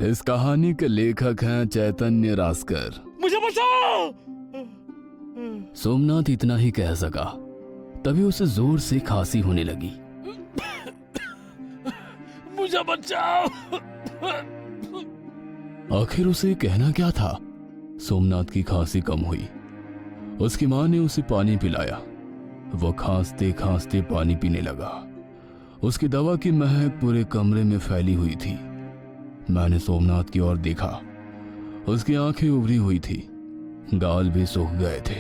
इस कहानी के लेखक हैं चैतन्य रास्कर। मुझे बचाओ। सोमनाथ इतना ही कह सका, तभी उसे जोर से खांसी होने लगी। मुझे बचाओ। आखिर उसे कहना क्या था? सोमनाथ की खांसी कम हुई। उसकी मां ने उसे पानी पिलाया। वो खांसते खांसते पानी पीने लगा। उसकी दवा की महक पूरे कमरे में फैली हुई थी। मैंने सोमनाथ की ओर देखा। उसकी आंखें उभरी हुई थी, गाल भी सूख गए थे,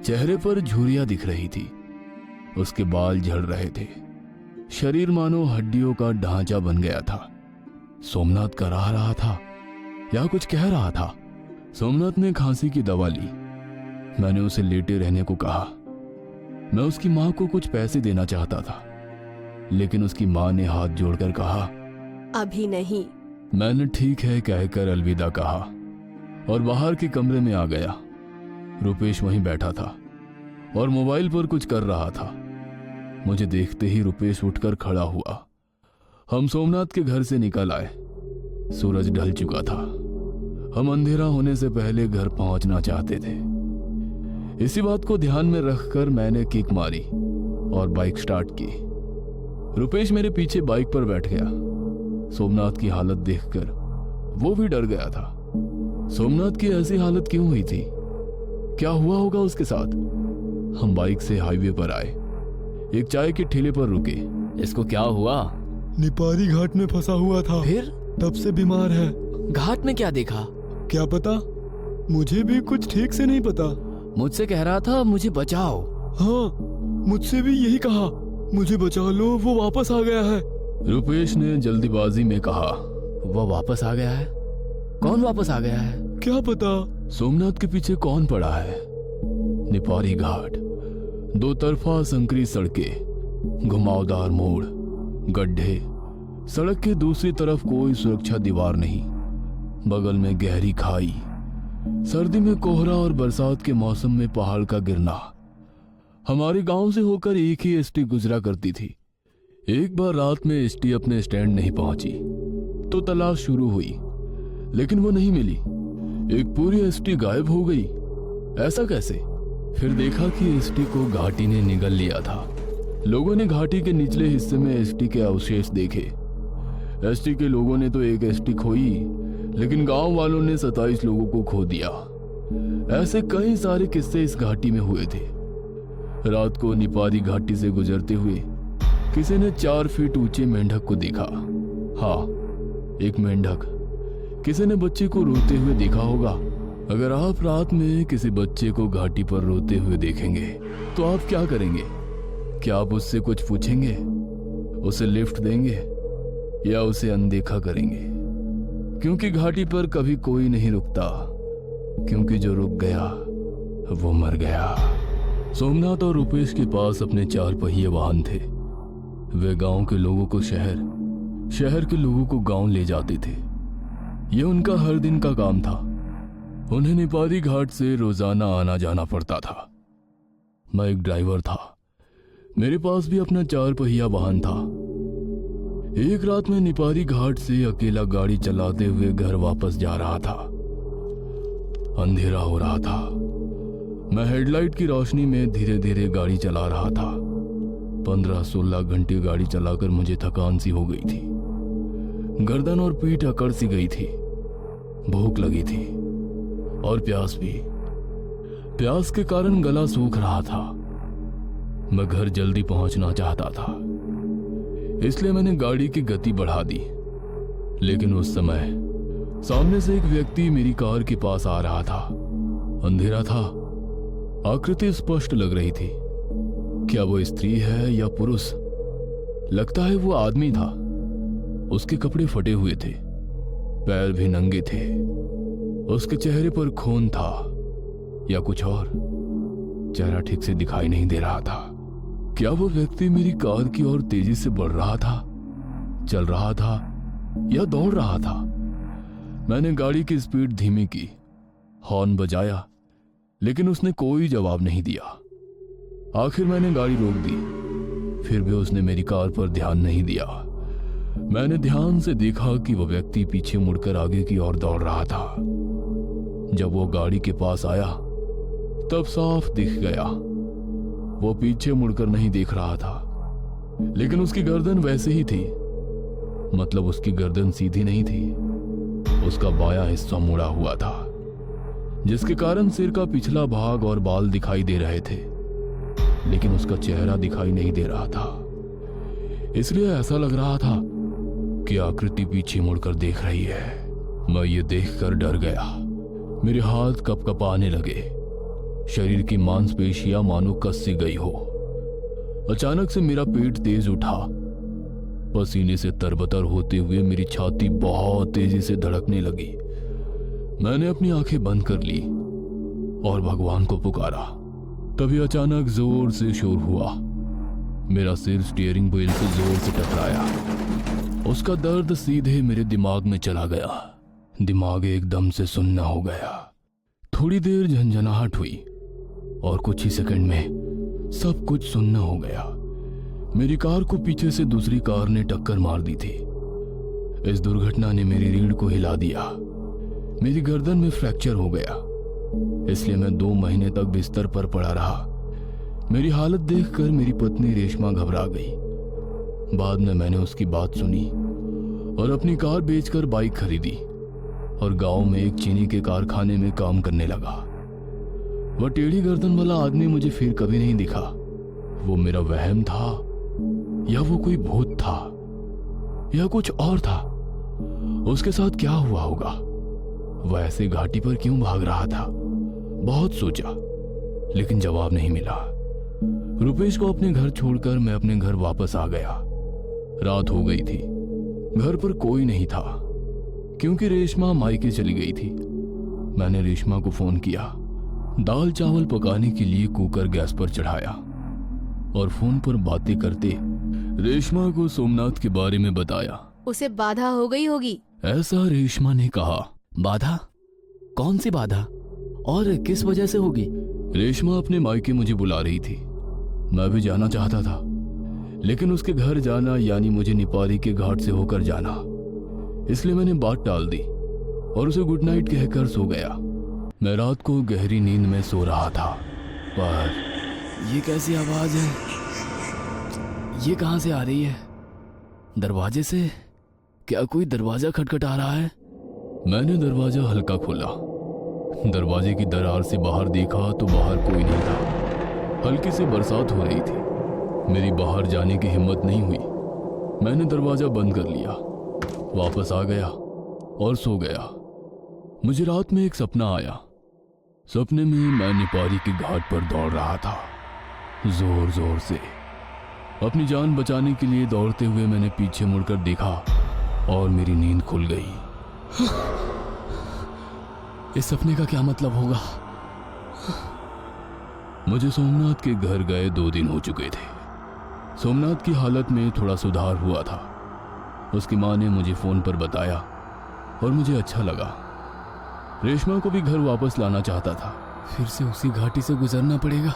चेहरे पर झुर्रियां दिख रही थी, उसके बाल झड़ रहे थे, शरीर मानो हड्डियों का ढांचा बन गया था। सोमनाथ कराह रहा था या कुछ कह रहा था। सोमनाथ ने खांसी की दवा ली। मैंने उसे लेटे रहने को कहा। मैं उसकी मां को कुछ पैसे देना चाहता था, लेकिन उसकी मां ने हाथ जोड़कर कहा, अभी नहीं। मैंने ठीक है कहकर अलविदा कहा और बाहर के कमरे में आ गया। रुपेश वहीं बैठा था और मोबाइल पर कुछ कर रहा था। मुझे देखते ही रुपेश उठकर खड़ा हुआ। हम सोमनाथ के घर से निकल आए। सूरज ढल चुका था। हम अंधेरा होने से पहले घर पहुंचना चाहते थे। इसी बात को ध्यान में रखकर मैंने किक मारी और बाइक स्टार्ट की। रुपेश मेरे पीछे बाइक पर बैठ गया। सोमनाथ की हालत देखकर वो भी डर गया था। सोमनाथ की ऐसी हालत क्यों हुई थी? क्या हुआ होगा उसके साथ? हम बाइक से हाईवे पर आए। एक चाय के ठेले पर रुके। इसको क्या हुआ? निपारी घाट में फंसा हुआ था, फिर तब से बीमार है। घाट में क्या देखा? क्या पता, मुझे भी कुछ ठीक से नहीं पता। मुझसे कह रहा था मुझे बचाओ। हाँ, मुझसे भी यही कहा, मुझे बचा लो, वो वापस आ गया है। रुपेश ने जल्दीबाजी में कहा। वो वापस आ गया है? कौन वापस आ गया है? क्या पता। सोमनाथ के पीछे कौन पड़ा है? निपारी घाट, दो तरफा संकरी सड़कें, घुमावदार मोड़, गड्ढे, सड़क के दूसरी तरफ कोई सुरक्षा दीवार नहीं, बगल में गहरी खाई, सर्दी में कोहरा और बरसात के मौसम में पहाड़ का गिरना। हमारे गांव से होकर एक ही एसटी गुजरा करती थी। एक बार रात में एसटी अपने स्टैंड नहीं पहुंची तो तलाश शुरू हुई, लेकिन वो नहीं मिली। एक पूरी एसटी गायब हो गई। ऐसा कैसे? फिर देखा कि एसटी को घाटी ने निगल लिया था। लोगों ने घाटी के निचले हिस्से में एसटी के अवशेष देखे। एसटी के लोगों ने तो एक एसटी खोई, लेकिन गांव वालों ने 27 लोगों को खो दिया। ऐसे कई सारे किस्से इस घाटी में हुए थे। रात को निपारी घाटी से गुजरते हुए किसी ने 4 फीट ऊंचे मेंढक को देखा। हाँ, एक मेंढक। किसी ने बच्चे को रोते हुए देखा होगा। अगर आप रात में किसी बच्चे को घाटी पर रोते हुए देखेंगे तो आप क्या करेंगे? क्या आप उससे कुछ पूछेंगे, उसे लिफ्ट देंगे या उसे अनदेखा करेंगे? क्योंकि घाटी पर कभी कोई नहीं रुकता, क्योंकि जो रुक गया वो मर गया। सोमनाथ और रुपेश के पास अपने 4 पहिए वाहन थे। वे गांव के लोगों को शहर, शहर के लोगों को गांव ले जाते थे। यह उनका हर दिन का काम था। उन्हें निपारी घाट से रोजाना आना जाना पड़ता था। मैं एक ड्राइवर था। मेरे पास भी अपना 4 पहिया वाहन था। एक रात में निपारी घाट से अकेला गाड़ी चलाते हुए घर वापस जा रहा था। अंधेरा हो रहा था। मैं हेडलाइट की रोशनी में धीरे धीरे गाड़ी चला रहा था। 15-16 घंटे गाड़ी चलाकर मुझे थकान सी हो गई थी। गर्दन और पीठ अकड़ सी गई थी। भूख लगी थी और प्यास भी। प्यास के कारण गला सूख रहा था। मैं घर जल्दी पहुंचना चाहता था, इसलिए मैंने गाड़ी की गति बढ़ा दी। लेकिन उस समय सामने से एक व्यक्ति मेरी कार के पास आ रहा था। अंधेरा था, आकृति स्पष्ट लग रही थी। क्या वो स्त्री है या पुरुष? लगता है वो आदमी था। उसके कपड़े फटे हुए थे, पैर भी नंगे थे। उसके चेहरे पर खून था या कुछ और, चेहरा ठीक से दिखाई नहीं दे रहा था। क्या वो व्यक्ति मेरी कार की ओर तेजी से बढ़ रहा था, चल रहा था या दौड़ रहा था? मैंने गाड़ी की स्पीड धीमी की, हॉर्न बजाया, लेकिन उसने कोई जवाब नहीं दिया। आखिर मैंने गाड़ी रोक दी, फिर भी उसने मेरी कार पर ध्यान नहीं दिया। मैंने ध्यान से देखा कि वह व्यक्ति पीछे मुड़कर आगे की ओर दौड़ रहा था। जब वो गाड़ी के पास आया तब साफ दिख गया वो पीछे मुड़कर नहीं देख रहा था, लेकिन उसकी गर्दन वैसे ही थी। मतलब उसकी गर्दन सीधी नहीं थी, उसका बायां हिस्सा मुड़ा हुआ था, जिसके कारण सिर का पिछला भाग और बाल दिखाई दे रहे थे, लेकिन उसका चेहरा दिखाई नहीं दे रहा था। इसलिए ऐसा लग रहा था कि आकृति पीछे मुड़कर देख रही है। मैं ये देखकर डर गया। मेरे हाथ कपकपाने लगे, शरीर की मांसपेशियां मानो कस सी गई हो। अचानक से मेरा पेट तेज उठा, पसीने से तरबतर होते हुए मेरी छाती बहुत तेजी से धड़कने लगी। मैंने अपनी आंखें बंद कर ली और भगवान को पुकारा। तभी अचानक जोर से शोर हुआ। मेरा सिर स्टीयरिंग व्हील से जोर से टकराया। उसका दर्द सीधे मेरे दिमाग में चला गया। दिमाग एकदम से सुन्ना हो गया। थोड़ी देर झंझनाहट हुई और कुछ ही सेकंड में सब कुछ सुन्ना हो गया। मेरी कार को पीछे से दूसरी कार ने टक्कर मार दी थी। इस दुर्घटना ने मेरी रीढ़ को हिला दिया। मेरी गर्दन में फ्रैक्चर हो गया, इसलिए मैं 2 महीने तक बिस्तर पर पड़ा रहा। मेरी हालत देखकर मेरी पत्नी रेशमा घबरा गई। बाद में मैंने उसकी बात सुनी और अपनी कार बेचकर बाइक खरीदी और गांव में एक चीनी के कारखाने में काम करने लगा। वह टेढ़ी गर्दन वाला आदमी मुझे फिर कभी नहीं दिखा। वो मेरा वहम था या वो कोई भूत था या कुछ और था। उसके साथ क्या हुआ होगा? वह ऐसे घाटी पर क्यों भाग रहा था? बहुत सोचा, लेकिन जवाब नहीं मिला। रुपेश को अपने घर छोड़कर मैं अपने घर वापस आ गया। रात हो गई थी। घर पर कोई नहीं था क्योंकि रेशमा मायके चली गई थी। मैंने रेशमा को फोन किया। दाल चावल पकाने के लिए कुकर गैस पर चढ़ाया और फोन पर बातें करते रेशमा को सोमनाथ के बारे में बताया। उसे बाधा हो गई होगी। ऐसा रेशमा ने कहा। बाधा? कौन सी बाधा और किस वजह से होगी? रेशमा अपने मायके मुझे बुला रही थी। मैं भी जाना चाहता था, लेकिन उसके घर जाना यानी मुझे निपारी के घाट से होकर जाना, इसलिए मैंने बात टाल दी और उसे गुड नाइट कहकर सो गया। मैं रात को गहरी नींद में सो रहा था, पर ये कैसी आवाज है? ये कहां से आ रही है? दरवाजे से? क्या कोई दरवाजा खटखटा रहा है? मैंने दरवाजा हल्का खोला। दरवाजे की दरार से बाहर देखा तो बाहर कोई नहीं था। हल्की सी बरसात हो रही थी। मेरी बाहर जाने की हिम्मत नहीं हुई। मैंने दरवाजा बंद कर लिया, वापस आ गया और सो गया। मुझे रात में एक सपना आया। सपने में मैं निपारी के घाट पर दौड़ रहा था, जोर जोर से। अपनी जान बचाने के लिए दौड़ते हुए मैंने पीछे मुड़कर देखा और मेरी नींद खुल गई। इस सपने का क्या मतलब होगा? मुझे सोमनाथ के घर गए 2 दिन हो चुके थे। सोमनाथ की हालत में थोड़ा सुधार हुआ था। उसकी माँ ने मुझे फोन पर बताया और मुझे अच्छा लगा। रेशमा को भी घर वापस लाना चाहता था। फिर से उसी घाटी से गुजरना पड़ेगा।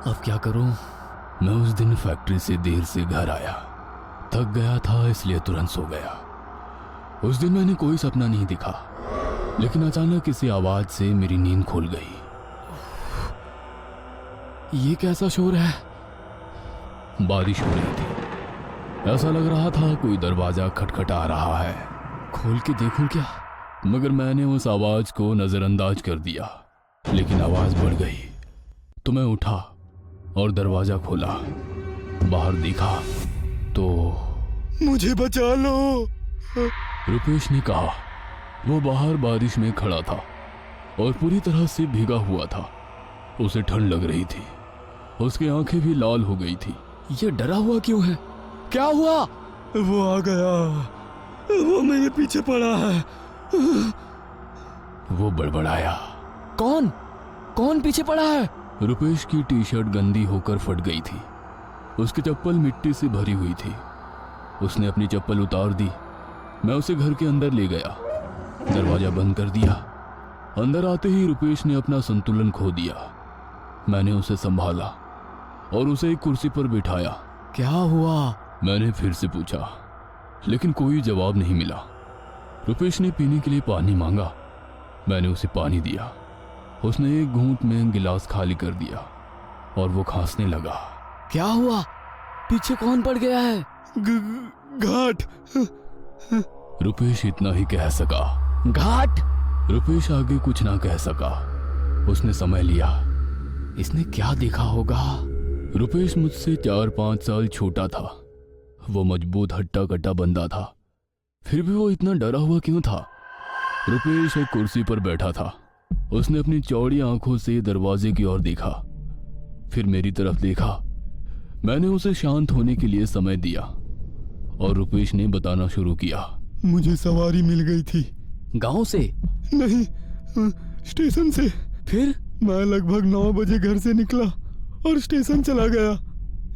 अब क्या करूं? मैं उस दिन फैक्ट्री से देर से घर आया। थक गया था, इसलिए तुरंत सो गया। उस दिन मैंने कोई सपना नहीं देखा, लेकिन अचानक किसी आवाज से मेरी नींद खुल गई। ये कैसा शोर है? बारिश हो रही थी। ऐसा लग रहा था कोई दरवाजा खटखटा रहा है। खोल के देखूं क्या? मगर मैंने उस आवाज को नजरअंदाज कर दिया, लेकिन आवाज बढ़ गई। तो मैं उठा और दरवाजा खोला। बाहर देखा तो मुझे बचा लो। रुपेश ने कहा। वो बाहर बारिश में खड़ा था और पूरी तरह से भीगा हुआ था। उसे ठंड लग रही थी। उसकी आंखें भी लाल हो गई थी। ये डरा हुआ क्यों है? क्या हुआ? वो आ गया, वो मेरे पीछे पड़ा है। वो बड़बड़ाया। कौन? कौन पीछे पड़ा है? रुपेश की टी शर्ट गंदी होकर फट गई थी। उसकी चप्पल मिट्टी से भरी हुई थी। उसने अपनी चप्पल उतार दी। मैं उसे घर के अंदर ले गया, दरवाजा बंद कर दिया। अंदर आते ही रुपेश ने अपना संतुलन खो दिया। मैंने उसे संभाला और उसे एक कुर्सी पर बिठाया। क्या हुआ? मैंने फिर से पूछा। लेकिन कोई जवाब नहीं मिला। रुपेश ने पीने के लिए पानी मांगा। मैंने उसे पानी दिया। उसने एक घूंट में गिलास खाली कर दिया और वो खांसने लगा। क्या हुआ? पीछे कौन पड़ गया है? घाट। रुपेश इतना ही कह सका। घाट? रुपेश आगे कुछ ना कह सका। उसने समय लिया। इसने क्या देखा होगा? रुपेश मुझसे 4-5 साल छोटा था। वो मजबूत हट्टा कट्टा बंदा था। फिर भी वो इतना डरा हुआ क्यों था? रुपेश एक कुर्सी पर बैठा था। उसने अपनी चौड़ी आंखों से दरवाजे की ओर देखा, फिर मेरी तरफ देखा। मैंने उसे शांत होने के लिए समय दिया और रुपेश ने बताना शुरू किया। मुझे सवारी मिल गई थी। गांव से? नहीं, स्टेशन से। फिर? मैं लगभग 9 बजे घर से निकला और स्टेशन चला गया।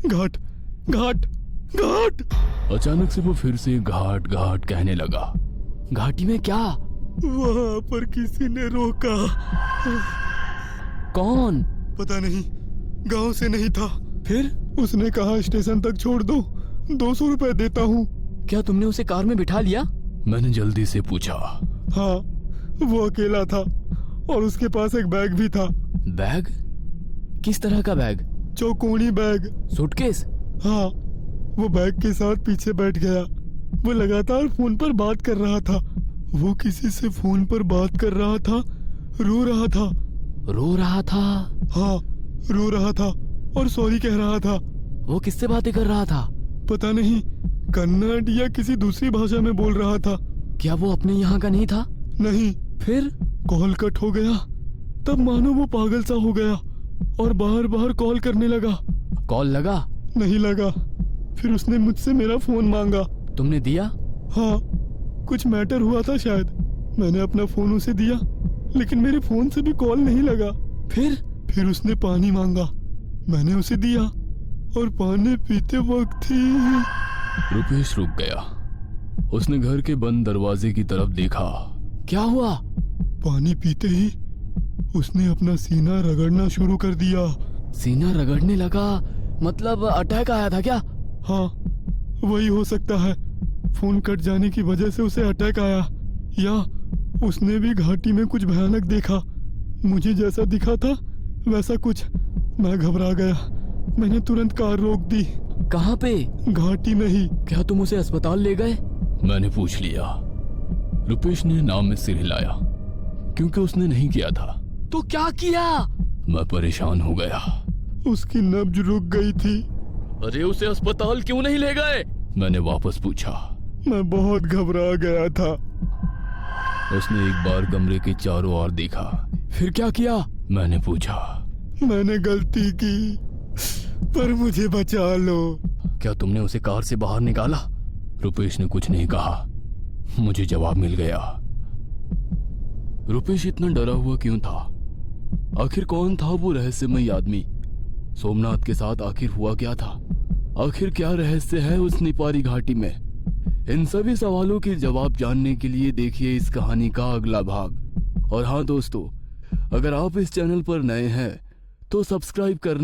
घाट घाट घाट। अचानक से वो फिर से घाट घाट कहने लगा। घाटी में क्या? वहां पर किसी ने रोका। कौन? पता नहीं, गांव से नहीं था। फिर? उसने कहा स्टेशन तक छोड़ दो, 200 रुपए देता हूँ। क्या तुमने उसे कार में बिठा लिया? मैंने जल्दी से पूछा। हाँ, वो अकेला था और उसके पास एक बैग भी था। बैग? किस तरह का बैग? चौकोनी बैग। सूटकेस? हाँ, वो बैग के साथ पीछे बैठ गया। वो लगातार फोन पर बात कर रहा था। वो किसी से फोन पर बात कर रहा था, रो रहा था। रो रहा था? हाँ, रो रहा था और सॉरी कह रहा था। वो किससे बातें कर रहा था? पता नहीं, कन्नड़ या किसी दूसरी भाषा में बोल रहा था। क्या वो अपने यहाँ का नहीं था? नहीं। फिर? कॉल कट हो गया। तब मानो वो पागल सा हो गया और बार बार कॉल करने लगा। कॉल लगा? नहीं लगा। फिर उसने मुझसे मेरा फोन मांगा। तुमने दिया? हाँ, कुछ मैटर हुआ था शायद। मैंने अपना फोन उसे दिया, लेकिन मेरे फोन से भी कॉल नहीं लगा। फिर उसने पानी मांगा। मैंने उसे दिया और पानी पीते वक्त ही रुपेश रुक गया। उसने घर के बंद दरवाजे की तरफ देखा। क्या हुआ? पानी पीते ही उसने अपना सीना रगड़ना शुरू कर दिया। सीना रगड़ने लगा? मतलब अटैक आया था क्या? हाँ, वही हो सकता है। फोन कट जाने की वजह से उसे अटैक आया, या उसने भी घाटी में कुछ भयानक देखा। मुझे जैसा दिखा था वैसा कुछ। मैं घबरा गया। मैंने तुरंत कार रोक दी। कहाँ पे? घाटी में ही। क्या तुम उसे अस्पताल ले गए? मैंने पूछ लिया। रुपेश ने नाम में सिर हिलाया, क्योंकि उसने नहीं किया था। तो क्या किया? मैं परेशान हो गया। उसकी नब्ज रुक गई थी। अरे उसे अस्पताल क्यों नहीं ले गए? मैंने वापस पूछा। मैं बहुत घबरा गया था। उसने एक बार कमरे के चारों ओर देखा। फिर क्या किया? मैंने पूछा। मैंने गलती की, पर मुझे बचा लो। क्या तुमने उसे कार से बाहर निकाला? रुपेश ने कुछ नहीं कहा। मुझे जवाब मिल गया। रुपेश इतना डरा हुआ क्यों था? आखिर कौन था वो रहस्यमय आदमी? सोमनाथ के साथ आखिर हुआ क्या था? आखिर क्या रहस्य है उस निपारी घाटी में? इन सभी सवालों के जवाब जानने के लिए देखिए इस कहानी का अगला भाग। और हाँ दोस्तों, अगर आप इस चैनल पर नए हैं तो सब्सक्राइब करना